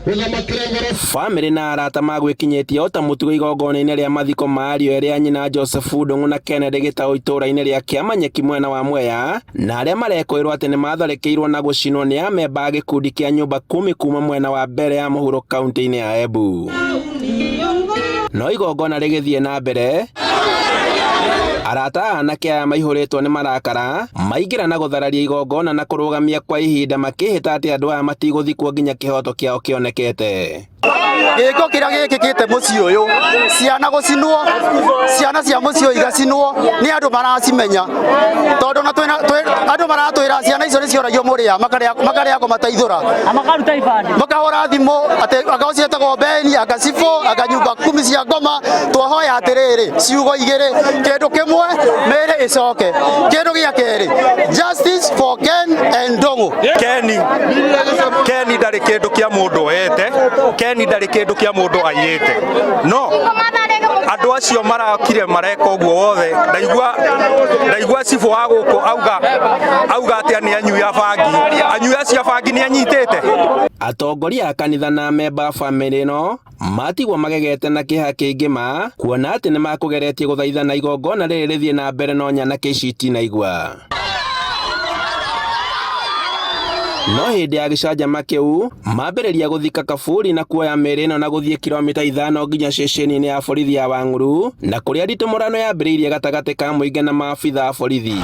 Family na arata magwikinyetie ota mutugo igongona-inĩ rĩa mathiko mario rĩa nyina Joseph Ndung'u na Kennedy Gitau itũra-inĩ rĩa Kĩamanyeki mwena wa Mwea, na arĩa marekoirwo atĩ nĩ matharĩkĩirwo na gũcinwo nĩ amemba a gĩkundi kĩa nyũmba 10 kuma mwena wa mbere ya mũhuro kaunti-inĩ ya Embu. No igongona rĩgĩthiĩ na mbere, arata anake aya maihũrĩtwo nĩ marakara maingĩra na gũthararia igongona na kũrũgamia kwa ihinda makĩhĩta atĩ andũ aya matigũthikwo nginya kĩhoto kĩao kĩonekete. Gĩko kĩrĩa gĩkĩkĩte mũciĩ ũyũ, ciana gũcinwo, ciana cia mũciĩ ũyũ igacinwo nĩ andũ maracimenya, tondũ andũ maratwĩra ciana icio nĩ cioragio mũrĩa makarĩa kũmateithũra, makahũra thimũ atĩ anga ũcio etagwo Beni, anga Cibũ, anga nyũmba 10 cia ngoma. Twahoya atĩrĩrĩ, ciugo igĩrĩ, kĩndũ kĩmwe mĩĩrĩ ĩcoke, kĩndũ gĩa kerĩ, justice for Ken and Ndung'u. Keni ndarĩ kĩndũ kĩa mũndũ wete, Keni ndarĩ kĩndũ kĩa mũndũ aiyĩte, no andũ acio marakire mareka ũguo wothe. Ndaigua Cibũ wa gũkũ auga atĩ nĩ anyui a bangi, anyui acio bangi nĩ anyitĩte. Atongoria a kanitha na memba family ĩno matigwo magegete na kĩeha kĩingĩ ma kuona atĩ nĩ makũgeretie gũthaithana igongona rĩrĩ rĩthiĩ na mbere, no nyanake ici itinaigua. No hĩndĩ ya gĩcanjama kĩu mambĩrĩria gũthika kaburi na kuoya mĩĩrĩ ĩno na gũthiĩ kilomita 5 nginya ceceni-inĩ ya borithi ya Wang'uru, na kũrĩa nditumũrano yambĩrĩirie gatagatĩ ka mũingĩ na maabitha a borithi.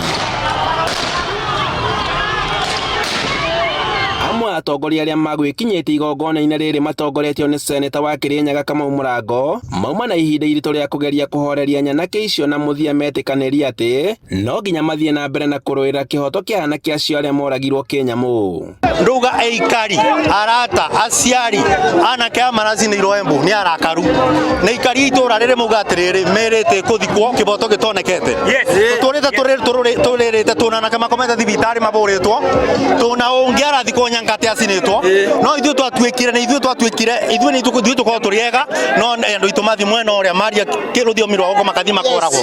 Amwe atongoria arĩa magwĩkinyĩtie igongona-inĩ rĩrĩ matongoretio nĩ seneta wa Kirinyaga Kamau Mũrango mauma na ihinda iritũ rĩa kũgeria kũhoreria nyanake icio na mũthia metĩkanĩria atĩ no nginya mathiĩ na mbere na kũrũĩra kĩhoto kĩa anake acio arĩa moragirwo kĩnyamũ. Nduga aikari, arata, aciari, anake a maracinĩirwo Embu nĩ arakaru. Na ikari itũra rĩrĩ mauga atĩrĩrĩ, merĩte kũthikwo kĩhoto gĩtonekete. Tũrĩrĩte tũna anake makomete thibitarĩ mabũrĩtwo, tũna ũngĩ arathikwo nyankate acinĩtwo, no ithuĩ tũkorwo tũrĩega, no andũ itũ mathi mwena ũrĩa maria kĩrũthiomi rwao makathi makoragwo.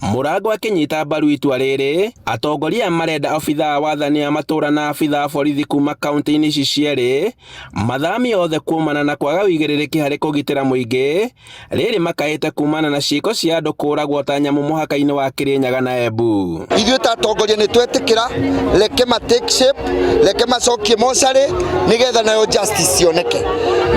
Mũrango akĩnyita mbaru itua rĩrĩ, atongoria marenda obitha a wathani a matũra na obitha a borithi kuma kaunti-inĩ ici cierĩ mathamio othe kumana na kwaga wĩigĩrĩrĩki harĩ kũgitĩra mũingĩ, rĩrĩ makaĩte kumana na ciĩko cia andũ kũragwo ta nyamũ mũhaka-inĩ wa Kirinyaga na Embu. Ithuĩ ta atongoria nĩ twetĩkĩra reke ma take shape, reke macokie mocarĩ nĩgetha nayo justice cioneke,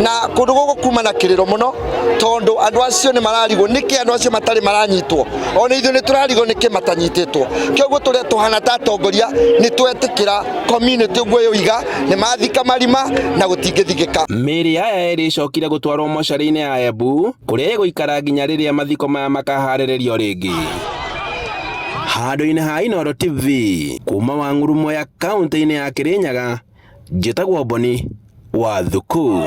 na kũndũ gũkũ kuma na kĩrĩro mũno tondũ andũ acio nĩ mararigwo nĩkĩ andũ acio matarĩ maranyitwo, ona ithuĩ nĩ tũrarigwo nĩkĩ matanyitĩtwo. Kĩoguo tũrĩa tũhana ta atongoria nĩ twetĩkĩra community ũguo yoiga nĩ mathika marima na gũtingĩthigĩka. Mĩĩrĩ aya ĩrĩ ĩcokire gũtwarwo mocarĩ-inĩ ya Embu kũrĩa ĩgũikara nginya rĩrĩa mathiko maya makaharĩrĩrio rĩngĩ. Handũ-inĩ ha Inooro TV kuma Wang'uru Mwea kaunti-inĩ ya Kirinyaga, njĩtagwo Boni wa Thuku.